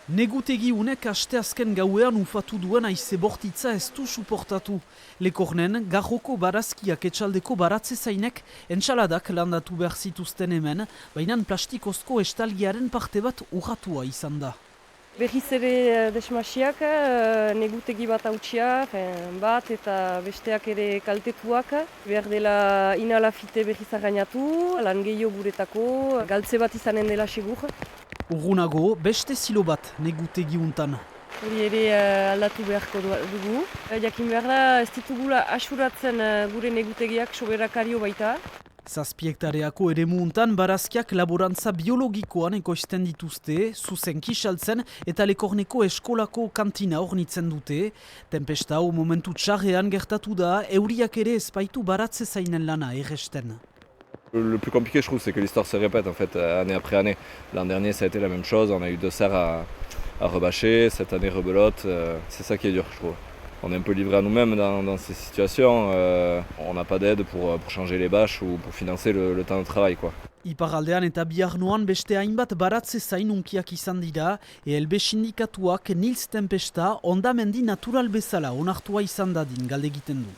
Negutegi unek asteazken gauean ufatu duen haize bortitza ez du suportatu. Lekornen, garroko barazkiak etxaldeko baratze zainek entxaladak landatu behar zituzten hemen, baina plastikozko estalgiaren parte bat urratua izan da. Berriz ere desmasiak, negutegi bat hautsia, bat eta besteak ere kaltetuak. Behar dela inalafite berriz arrainatu, lan gehiago guretako, galtze bat izanen dela segur. Urrunago, beste zilo bat negutegi untan. Hori ere aldatu beharko dugu. Jakin behar da, ez ditugula asuratzen gure negutegiak soberakario baita. Zazpiektareako eremu untan barazkiak laborantza biologikoan ekoizten dituzte, zuzenki saltzen eta Lekorneko eskolako kantina hornitzen dute. Tempesta hau momentu txarrean gertatu da, euriak ere ezbaitu baratze zainen lana erresten. Le plus compliqué, je trouve, c'est que l'histoire se répète en fait, année après année. L'an dernier, ça a été la même chose. On a eu 2 serres à rebâcher. Cette année, rebelote. C'est ça qui est dur, je trouve. On est un peu livré à nous-mêmes dans ces situations. On n'a pas d'aide pour changer les bâches ou pour financer le temps de travail, quoi. Iparraldean eta Biarnoan beste hainbat baratze zain unkiak izan dira, ELB sindikatuak Nils Tempesta hondamendi natural bezala onartua izan dadin galdegiten du.